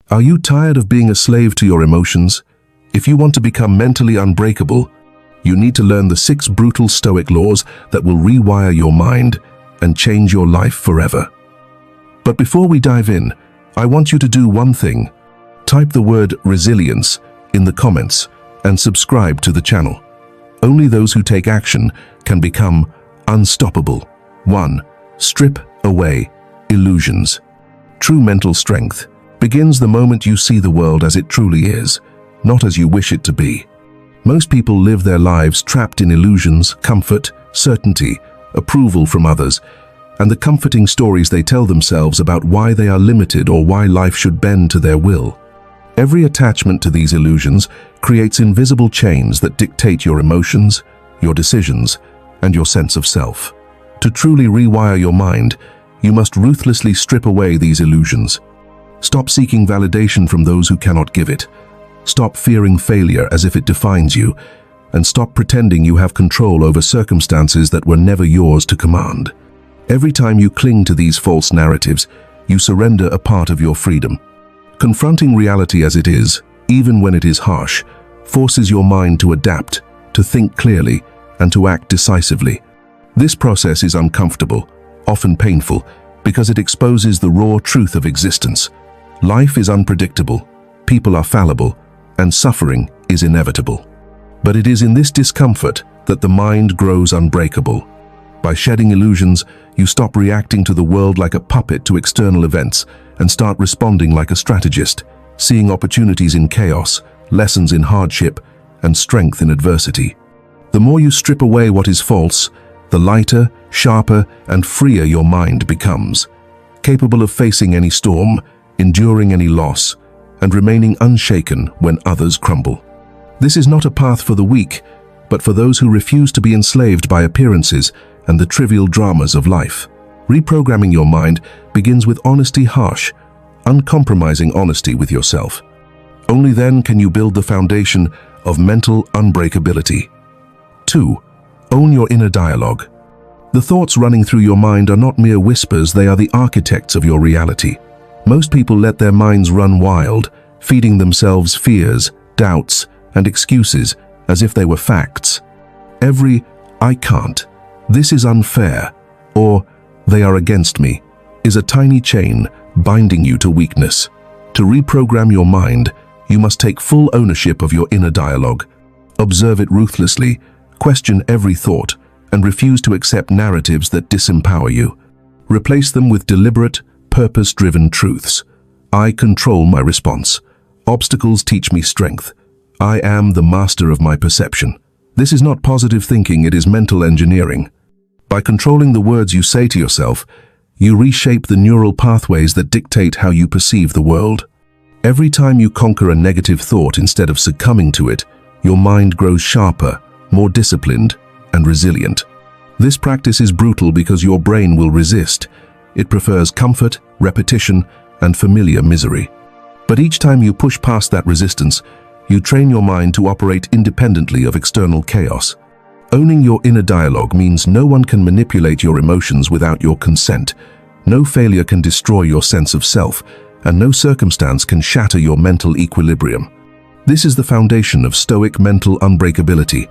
Are you tired of being a slave to your emotions? If you want to become mentally unbreakable, you need to learn the 6 brutal Stoic laws that will rewire your mind and change your life forever. But before we dive in, I want you to do one thing. Type the word resilience in the comments and subscribe to the channel. Only those who take action can become unstoppable. 1. Strip away illusions. True mental strength begins the moment you see the world as it truly is, not as you wish it to be. Most people live their lives trapped in illusions, comfort, certainty, approval from others, and the comforting stories they tell themselves about why they are limited or why life should bend to their will. Every attachment to these illusions creates invisible chains that dictate your emotions, your decisions, and your sense of self. To truly rewire your mind, you must ruthlessly strip away these illusions. Stop seeking validation from those who cannot give it. Stop fearing failure as if it defines you, and stop pretending you have control over circumstances that were never yours to command. Every time you cling to these false narratives, you surrender a part of your freedom. Confronting reality as it is, even when it is harsh, forces your mind to adapt, to think clearly, and to act decisively. This process is uncomfortable, often painful, because it exposes the raw truth of existence. Life is unpredictable, people are fallible, and suffering is inevitable. But it is in this discomfort that the mind grows unbreakable. By shedding illusions, you stop reacting to the world like a puppet to external events and start responding like a strategist, seeing opportunities in chaos, lessons in hardship, and strength in adversity. The more you strip away what is false, the lighter, sharper, and freer your mind becomes, capable of facing any storm, enduring any loss, and remaining unshaken when others crumble. This is not a path for the weak, but for those who refuse to be enslaved by appearances and the trivial dramas of life. Reprogramming your mind begins with honesty, harsh, uncompromising honesty with yourself. Only then can you build the foundation of mental unbreakability. 2. Own your inner dialogue. The thoughts running through your mind are not mere whispers, they are the architects of your reality. Most people let their minds run wild, feeding themselves fears, doubts, and excuses as if they were facts. Every "I can't," "this is unfair," or "they are against me," is a tiny chain binding you to weakness. To reprogram your mind, you must take full ownership of your inner dialogue. Observe it ruthlessly, question every thought, and refuse to accept narratives that disempower you. Replace them with deliberate, purpose-driven truths. I control my response. Obstacles teach me strength. I am the master of my perception. This is not positive thinking, it is mental engineering. By controlling the words you say to yourself, you reshape the neural pathways that dictate how you perceive the world. Every time you conquer a negative thought instead of succumbing to it, your mind grows sharper, more disciplined, and resilient. This practice is brutal because your brain will resist. It prefers comfort, repetition, and familiar misery. But each time you push past that resistance, you train your mind to operate independently of external chaos. Owning your inner dialogue means no one can manipulate your emotions without your consent. No failure can destroy your sense of self, and no circumstance can shatter your mental equilibrium. This is the foundation of Stoic mental unbreakability,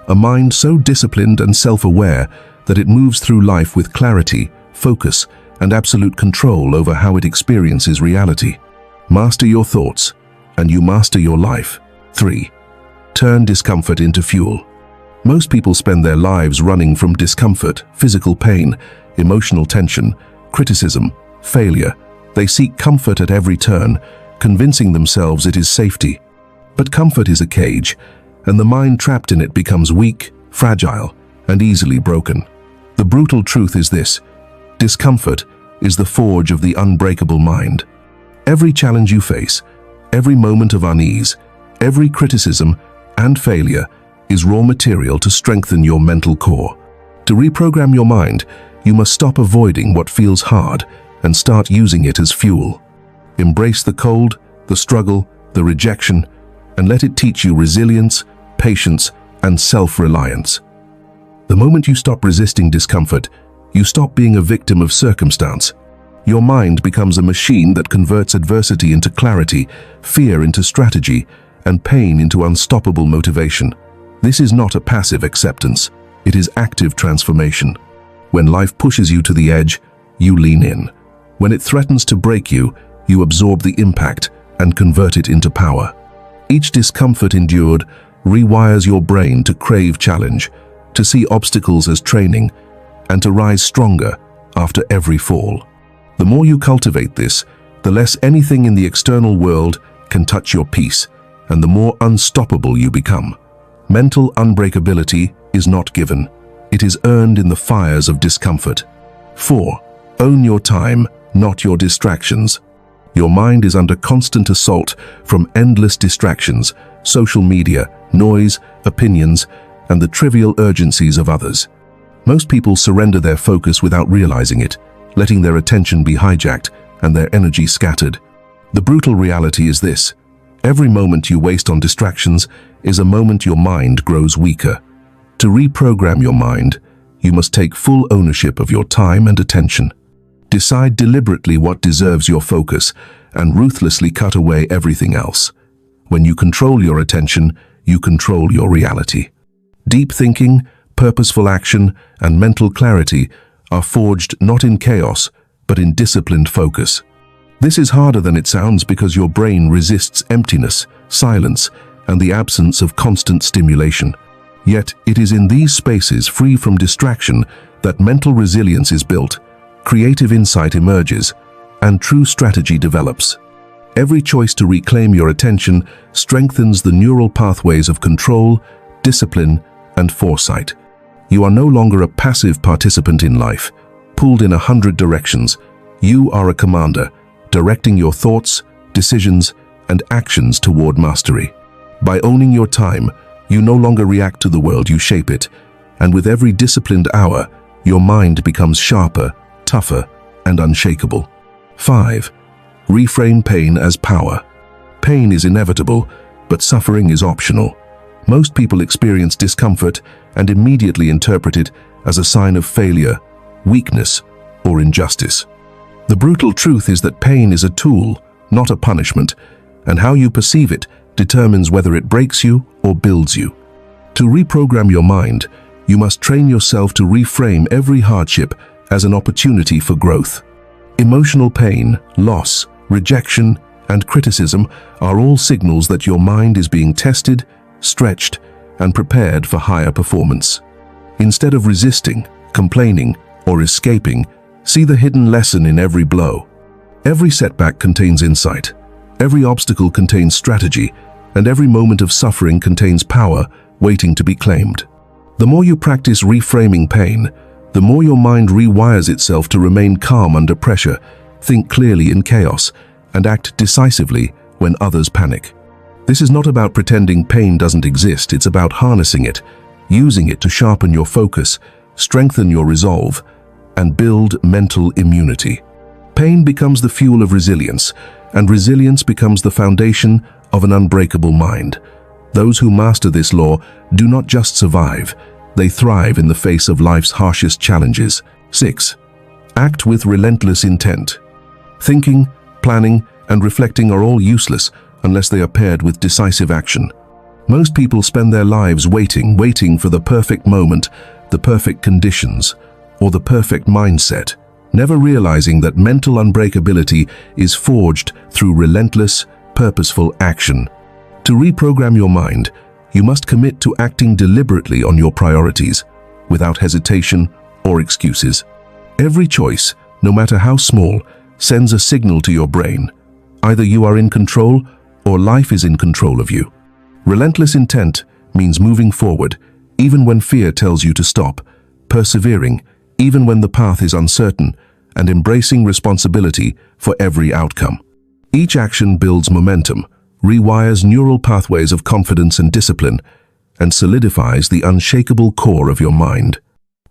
a mind so disciplined and self-aware that it moves through life with clarity, focus, and absolute control over how it experiences reality. Master your thoughts, and you master your life. 3. Turn discomfort into fuel. Most people spend their lives running from discomfort, physical pain, emotional tension, criticism, failure. They seek comfort at every turn, convincing themselves it is safety. But comfort is a cage, and the mind trapped in it becomes weak, fragile, and easily broken. The brutal truth is this: discomfort is the forge of the unbreakable mind. Every challenge you face, every moment of unease, every criticism and failure is raw material to strengthen your mental core. To reprogram your mind, you must stop avoiding what feels hard and start using it as fuel. Embrace the cold, the struggle, the rejection, and let it teach you resilience, patience, and self-reliance. The moment you stop resisting discomfort, you stop being a victim of circumstance. Your mind becomes a machine that converts adversity into clarity, fear into strategy, and pain into unstoppable motivation. This is not a passive acceptance. It is active transformation. When life pushes you to the edge, you lean in. When it threatens to break you, you absorb the impact and convert it into power. Each discomfort endured rewires your brain to crave challenge, to see obstacles as training, and to rise stronger after every fall. The more you cultivate this, the less anything in the external world can touch your peace, and the more unstoppable you become. Mental unbreakability is not given. It is earned in the fires of discomfort. 4. Own your time, not your distractions. Your mind is under constant assault from endless distractions, social media, noise, opinions, and the trivial urgencies of others. Most people surrender their focus without realizing it, letting their attention be hijacked and their energy scattered. The brutal reality is this: every moment you waste on distractions is a moment your mind grows weaker. To reprogram your mind, you must take full ownership of your time and attention. Decide deliberately what deserves your focus and ruthlessly cut away everything else. When you control your attention, you control your reality. Deep thinking, purposeful action, and mental clarity are forged not in chaos, but in disciplined focus. This is harder than it sounds because your brain resists emptiness, silence, and the absence of constant stimulation. Yet it is in these spaces free from distraction that mental resilience is built, creative insight emerges, and true strategy develops. Every choice to reclaim your attention strengthens the neural pathways of control, discipline, and foresight. You are no longer a passive participant in life, pulled in 100 directions. You are a commander, directing your thoughts, decisions, and actions toward mastery. By owning your time, you no longer react to the world, you shape it. And with every disciplined hour, your mind becomes sharper, tougher, and unshakable. 5. Reframe pain as power. Pain is inevitable, but suffering is optional. Most people experience discomfort and immediately interpret it as a sign of failure, weakness, or injustice. The brutal truth is that pain is a tool, not a punishment, and how you perceive it determines whether it breaks you or builds you. To reprogram your mind, you must train yourself to reframe every hardship as an opportunity for growth. Emotional pain, loss, rejection, and criticism are all signals that your mind is being tested, stretched, and prepared for higher performance. Instead of resisting, complaining, or escaping, see the hidden lesson in every blow. Every setback contains insight, every obstacle contains strategy, and every moment of suffering contains power waiting to be claimed. The more you practice reframing pain, the more your mind rewires itself to remain calm under pressure, think clearly in chaos, and act decisively when others panic. This is not about pretending pain doesn't exist, it's about harnessing it, using it to sharpen your focus, strengthen your resolve, and build mental immunity. Pain becomes the fuel of resilience, and resilience becomes the foundation of an unbreakable mind. Those who master this law do not just survive, they thrive in the face of life's harshest challenges. 6. Act with relentless intent. Thinking, planning, and reflecting are all useless unless they are paired with decisive action. Most people spend their lives waiting for the perfect moment, the perfect conditions, or the perfect mindset, never realizing that mental unbreakability is forged through relentless, purposeful action. To reprogram your mind, you must commit to acting deliberately on your priorities, without hesitation or excuses. Every choice, no matter how small, sends a signal to your brain. Either you are in control or life is in control of you. Relentless intent means moving forward, even when fear tells you to stop, persevering, even when the path is uncertain, and embracing responsibility for every outcome. Each action builds momentum, rewires neural pathways of confidence and discipline, and solidifies the unshakable core of your mind.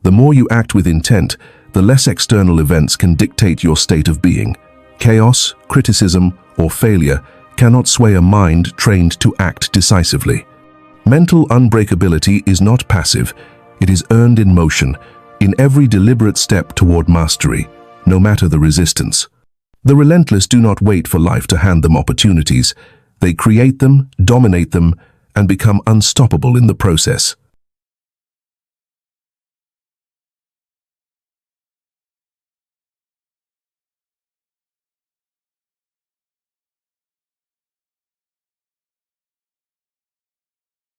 The more you act with intent, the less external events can dictate your state of being. Chaos, criticism, or failure cannot sway a mind trained to act decisively. Mental unbreakability is not passive, it is earned in motion, in every deliberate step toward mastery. no matter the resistance. The relentless do not wait for life to hand them opportunities. They create them, dominate them, and become unstoppable in the process.